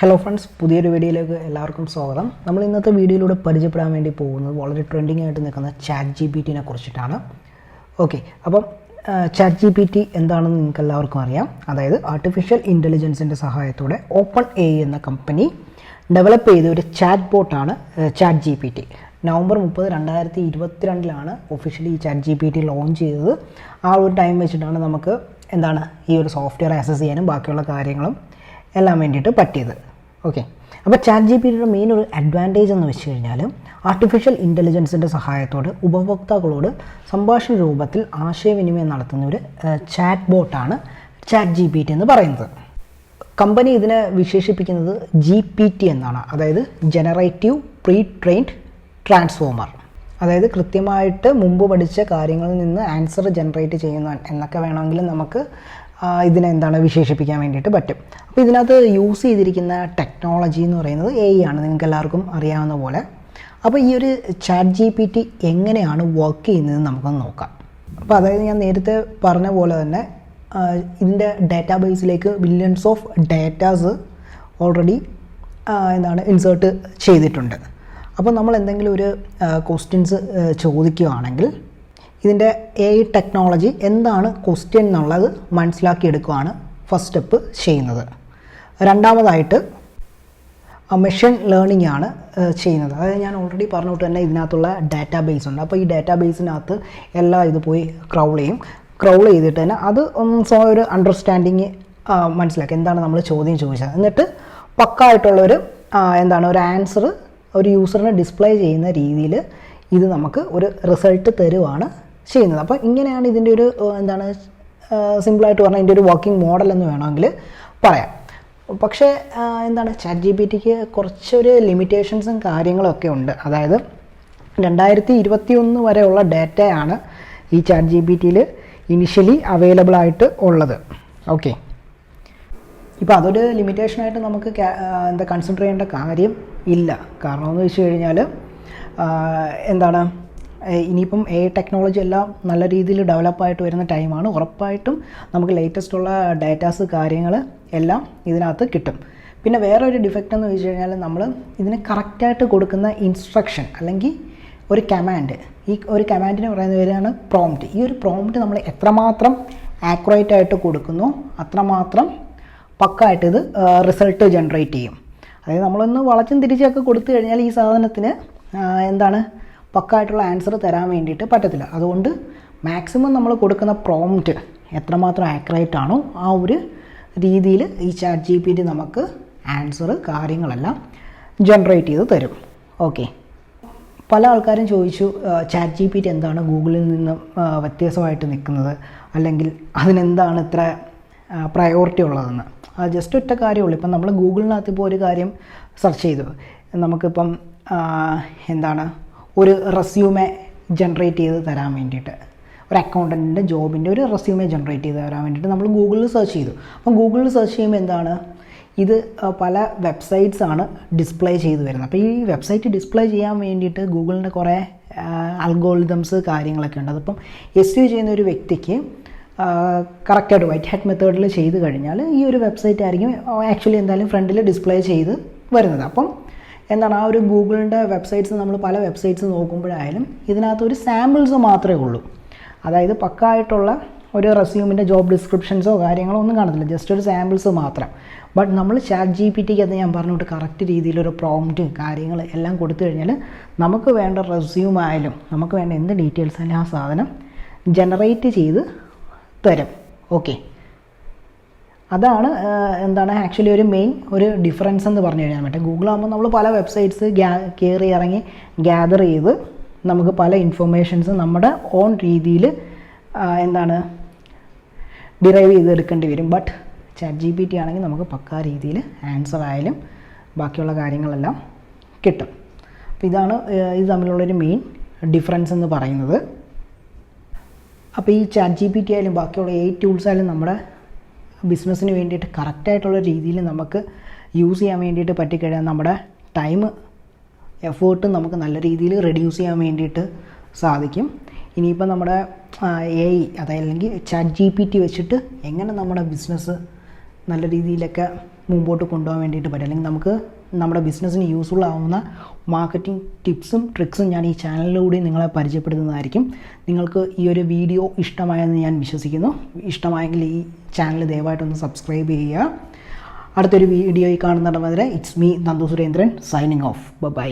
Hello friends, പുതിയൊരു വീഡിയോയിലേക്ക് എല്ലാവർക്കും സ്വാഗതം. നമ്മൾ ഇന്നത്തെ വീഡിയോയിലൂടെ പരിചയപ്പെടാൻ വേണ്ടി പോകുന്നത് വളരെ ട്രെൻഡിങ് ആയിട്ട് നിൽക്കുന്ന ChatGPT കുറിച്ചിട്ടാണ്. ഓക്കെ, അപ്പം ChatGPT എന്താണെന്ന് നിങ്ങൾക്ക് എല്ലാവർക്കും അറിയാം. അതായത് ആർട്ടിഫിഷ്യൽ ഇൻ്റലിജൻസിൻ്റെ സഹായത്തോടെ OpenAI എന്ന കമ്പനി ഡെവലപ്പ് ചെയ്ത ഒരു ചാറ്റ് ബോട്ടാണ് ChatGPT. നവംബർ 30, 2022 ഒഫീഷ്യലി ഈ ChatGPT ലോഞ്ച് ചെയ്തത്. ആ ഒരു ടൈം വെച്ചിട്ടാണ് നമുക്ക് ഈ ഒരു സോഫ്റ്റ്വെയർ ആക്സസ് ചെയ്യാനും ബാക്കിയുള്ള കാര്യങ്ങളും എല്ലാം വേണ്ടിയിട്ട് പറ്റിയത്. ഓക്കെ, അപ്പോൾ ChatGPTയുടെ മെയിൻ ഒരു അഡ്വാൻറ്റേജ് എന്ന് വെച്ച് കഴിഞ്ഞാൽ ആർട്ടിഫിഷ്യൽ ഇൻ്റലിജൻസിൻ്റെ സഹായത്തോടെ ഉപഭോക്താക്കളോട് സംഭാഷണ രൂപത്തിൽ ആശയവിനിമയം നടത്തുന്ന ഒരു ചാറ്റ് ബോട്ടാണ് ChatGPT എന്ന് പറയുന്നത്. കമ്പനി ഇതിനെ വിശേഷിപ്പിക്കുന്നത് GPT എന്നാണ്, അതായത് ജനറേറ്റീവ് പ്രീ-ട്രെയിൻഡ് ട്രാൻസ്ഫോമർ. അതായത് കൃത്യമായിട്ട് മുമ്പ് പഠിച്ച കാര്യങ്ങളിൽ നിന്ന് ആൻസർ ജനറേറ്റ് ചെയ്യുന്ന എന്നൊക്കെ വേണമെങ്കിൽ നമുക്ക് ഇതിനെ വിശേഷിപ്പിക്കാൻ വേണ്ടിയിട്ട് പറ്റും. അപ്പോൾ ഇതിനകത്ത് യൂസ് ചെയ്തിരിക്കുന്ന ടെക്നോളജി എന്ന് പറയുന്നത് AI ആണ്, നിങ്ങൾക്ക് എല്ലാവർക്കും അറിയാവുന്ന പോലെ. അപ്പോൾ ഈ ഒരു ChatGPT എങ്ങനെയാണ് വർക്ക് ചെയ്യുന്നതെന്ന് നമുക്കൊന്ന് നോക്കാം. അപ്പോൾ അതായത് ഞാൻ നേരത്തെ പറഞ്ഞ പോലെ തന്നെ ഇതിൻ്റെ ഡാറ്റാബേസിലേക്ക് billions of datas already insert ചെയ്തിട്ടുണ്ട്. അപ്പോൾ നമ്മൾ എന്തെങ്കിലും ഒരു ക്വസ്റ്റ്യൻസ് ചോദിക്കുകയാണെങ്കിൽ ഇതിൻ്റെ AI ടെക്നോളജി എന്താണ് ക്വസ്റ്റ്യൻ എന്നുള്ളത് മനസ്സിലാക്കിയെടുക്കുകയാണ് ഫസ്റ്റ് സ്റ്റെപ്പ് ചെയ്യുന്നത്. രണ്ടാമതായിട്ട് മെഷീൻ ലേണിംഗ് ആണ് ചെയ്യുന്നത്. അതായത് ഞാൻ ഓൾറെഡി പറഞ്ഞിട്ട് തന്നെ ഇതിനകത്തുള്ള ഡാറ്റാബേസ് ഉണ്ട്. അപ്പോൾ ഈ ഡാറ്റാബേസിനകത്ത് എല്ലാം ഇത് പോയി ക്രൗൾ ചെയ്തിട്ട് തന്നെ അത് ഒരു അണ്ടർസ്റ്റാൻഡിങ് മനസ്സിലാക്കി എന്താണ് നമ്മൾ ചോദ്യം ചോദിച്ചത്, എന്നിട്ട് പക്കായിട്ടുള്ളൊരു ഒരു ആൻസർ ഒരു യൂസറിന് ഡിസ്പ്ലേ ചെയ്യുന്ന രീതിയിൽ ഇത് നമുക്ക് ഒരു റിസൾട്ട് തരുവാണ് ചെയ്യുന്നത്. അപ്പോൾ ഇങ്ങനെയാണ് ഇതിൻ്റെ ഒരു സിമ്പിളായിട്ട് പറഞ്ഞാൽ ഇതിൻ്റെ ഒരു വർക്കിംഗ് മോഡൽ എന്ന് വേണമെങ്കിൽ പറയാം. പക്ഷേ ChatGPTക്ക് കുറച്ചൊരു ലിമിറ്റേഷൻസും കാര്യങ്ങളൊക്കെ ഉണ്ട്. അതായത് 2021 വരെയുള്ള ഡാറ്റയാണ് ഈ ChatGPTയിൽ ഇനിഷ്യലി അവൈലബിൾ ആയിട്ട് ഉള്ളത്. ഓക്കെ, ഇപ്പോൾ അതൊരു ലിമിറ്റേഷനായിട്ട് നമുക്ക് കൺസിഡർ ചെയ്യേണ്ട കാര്യം ഇല്ല. കാരണം എന്ന് വെച്ച് കഴിഞ്ഞാൽ ഇനിയിപ്പം AI ടെക്നോളജി എല്ലാം നല്ല രീതിയിൽ ഡെവലപ്പായിട്ട് വരുന്ന ടൈമാണ്. ഉറപ്പായിട്ടും നമുക്ക് ലേറ്റസ്റ്റ് ഉള്ള ഡാറ്റാസ് കാര്യങ്ങൾ എല്ലാം ഇതിനകത്ത് കിട്ടും. പിന്നെ വേറൊരു ഡിഫക്റ്റ് എന്ന് വെച്ച് കഴിഞ്ഞാൽ നമ്മൾ ഇതിന് കറക്റ്റായിട്ട് കൊടുക്കുന്ന ഇൻസ്ട്രക്ഷൻ അല്ലെങ്കിൽ ഒരു കമാൻഡ്, ഈ ഒരു കമാൻഡിന് പറയുന്ന പേരാണ് പ്രോംപ്റ്റ്. ഈ ഒരു പ്രോംപ്റ്റ് നമ്മൾ എത്രമാത്രം ആക്യുറേറ്റ് ആയിട്ട് കൊടുക്കുന്നു അത്രമാത്രം പക്കായിട്ട് ഇത് റിസൾട്ട് ജനറേറ്റ് ചെയ്യും. അതായത് നമ്മളൊന്ന് വളച്ചും തിരിച്ചൊക്കെ കൊടുത്തു കഴിഞ്ഞാൽ ഈ സാധനത്തിന് പക്കായിട്ടുള്ള ആൻസർ തരാൻ വേണ്ടിയിട്ട് പറ്റത്തില്ല. അതുകൊണ്ട് മാക്സിമം നമ്മൾ കൊടുക്കുന്ന പ്രോംപ്റ്റ് എത്രമാത്രം ആക്യുറേറ്റ് ആണോ ആ ഒരു രീതിയിൽ ഈ ChatGPT നമുക്ക് ആൻസർ കാര്യങ്ങളെല്ലാം ജനറേറ്റ് ചെയ്ത് തരും. ഓക്കെ, പല ആൾക്കാരും ചോദിച്ചു ChatGPT എന്താണ് ഗൂഗിളിൽ നിന്ന് വ്യത്യാസമായിട്ട് നിൽക്കുന്നത്, അല്ലെങ്കിൽ അതിനെന്താണ് ഇത്ര പ്രയോറിറ്റി ഉള്ളതെന്ന്. ജസ്റ്റ് ഒറ്റ കാര്യമുള്ളൂ. ഇപ്പം നമ്മൾ ഗൂഗിളിനകത്ത് ഇപ്പോൾ ഒരു കാര്യം സെർച്ച് ചെയ്തു, നമുക്കിപ്പം ഒരു റെസ്യൂമെ ജനറേറ്റ് ചെയ്ത് തരാൻ വേണ്ടിയിട്ട്, ഒരു അക്കൗണ്ടൻറ്റിൻ്റെ ജോബിൻ്റെ ഒരു റെസ്യൂമെ ജനറേറ്റ് ചെയ്ത് തരാൻ വേണ്ടിയിട്ട് നമ്മൾ ഗൂഗിളിൽ സെർച്ച് ചെയ്തു. അപ്പം ഗൂഗിളിൽ സെർച്ച് ചെയ്യുമ്പോൾ ഇത് പല വെബ്സൈറ്റ്സ് ആണ് ഡിസ്പ്ലേ ചെയ്ത് വരുന്നത്. അപ്പോൾ ഈ വെബ്സൈറ്റ് ഡിസ്പ്ലേ ചെയ്യാൻ വേണ്ടിയിട്ട് ഗൂഗിളിൻ്റെ കുറേ അൽഗോരിതംസ് കാര്യങ്ങളൊക്കെ ഉണ്ട്. അതിപ്പം SEO ചെയ്യുന്ന ഒരു വ്യക്തിക്ക് കറക്റ്റായിട്ട് വൈറ്റ് ഹാറ്റ് മെത്തേഡിൽ ചെയ്ത് കഴിഞ്ഞാൽ ഈ ഒരു വെബ്സൈറ്റ് ആയിരിക്കും ആക്ച്വലി ഫ്രണ്ടിൽ ഡിസ്പ്ലേ ചെയ്ത് വരുന്നത്. അപ്പം ആ ഒരു ഗൂഗിളിൻ്റെ വെബ്സൈറ്റ്സ് നമ്മൾ പല വെബ്സൈറ്റ്സ് നോക്കുമ്പോഴായാലും ഇതിനകത്ത് ഒരു സാമ്പിൾസ് മാത്രമേ ഉള്ളൂ. അതായത് പക്കായിട്ടുള്ള ഒരു റെസ്യൂമിൻ്റെ ജോബ് ഡിസ്ക്രിപ്ഷൻസോ കാര്യങ്ങളോ ഒന്നും കാണത്തില്ല, ജസ്റ്റ് ഒരു സാമ്പിൾസ് മാത്രം. ബട്ട് നമ്മൾ ChatGPTക്ക് അത് ഞാൻ പറഞ്ഞിട്ട് കറക്റ്റ് രീതിയിലൊരു പ്രോംപ്റ്റ് കാര്യങ്ങൾ എല്ലാം കൊടുത്തു കഴിഞ്ഞാൽ നമുക്ക് വേണ്ട റെസ്യൂം ആയാലും നമുക്ക് വേണ്ട എന്ത് ഡീറ്റെയിൽസ് ആയാലും ആ സാധനം ജനറേറ്റ് ചെയ്ത് തരും. ഓക്കെ, അതാണ് ആക്ച്വലി ഒരു മെയിൻ ഒരു ഡിഫറൻസ് എന്ന് പറഞ്ഞു കഴിഞ്ഞാൽ പറ്റും. ഗൂഗിളാകുമ്പോൾ നമ്മൾ പല വെബ്സൈറ്റ്സ് കയറി ഇറങ്ങി ഗ്യാദർ ചെയ്ത് നമുക്ക് പല ഇൻഫർമേഷൻസ് നമ്മുടെ ഓൺ രീതിയിൽ ഡിറൈവ് ചെയ്തെടുക്കേണ്ടി വരും. ബട്ട് ChatGPT ആണെങ്കിൽ നമുക്ക് പക്കാ രീതിയിൽ ആൻസർ ആയാലും ബാക്കിയുള്ള കാര്യങ്ങളെല്ലാം കിട്ടും. അപ്പോൾ ഇതാണ് ഇത് തമ്മിലുള്ളൊരു മെയിൻ ഡിഫറൻസ് എന്ന് പറയുന്നത്. അപ്പോൾ ഈ ChatGPT ആയാലും ബാക്കിയുള്ള AI ടൂൾസ് ആയാലും നമ്മുടെ ബിസിനസ്സിന് വേണ്ടിയിട്ട് കറക്റ്റായിട്ടുള്ള രീതിയിൽ നമുക്ക് യൂസ് ചെയ്യാൻ വേണ്ടിയിട്ട് പറ്റിക്കഴിഞ്ഞാൽ നമ്മുടെ ടൈം എഫേർട്ട് നമുക്ക് നല്ല രീതിയിൽ റെഡ്യൂസ് ചെയ്യാൻ വേണ്ടിയിട്ട് സാധിക്കും. ഇനിയിപ്പോൾ നമ്മുടെ AI അതായത് അല്ലെങ്കിൽ ChatGPT വെച്ചിട്ട് എങ്ങനെ നമ്മുടെ ബിസിനസ് നല്ല രീതിയിലൊക്കെ മുമ്പോട്ട് കൊണ്ടുപോകാൻ വേണ്ടിയിട്ട് പറ്റും, അല്ലെങ്കിൽ നമുക്ക് നമ്മുടെ ബിസിനസ്സിന് യൂസ്ഫുൾ ആവുന്ന മാർക്കറ്റിംഗ് ടിപ്സും ട്രിക്സും ഞാൻ ഈ ചാനലിലൂടെ നിങ്ങളെ പരിചയപ്പെടുത്തുന്നതായിരിക്കും. നിങ്ങൾക്ക് ഈ ഒരു വീഡിയോ ഇഷ്ടമായെന്ന് ഞാൻ വിശ്വസിക്കുന്നു. ഇഷ്ടമായെങ്കിൽ ഈ ചാനൽ ദയവായിട്ടൊന്ന് സബ്സ്ക്രൈബ് ചെയ്യുക. അടുത്തൊരു വീഡിയോയിൽ കാണുന്നിടം വരെ it's me Nandu Surendran signing off. By.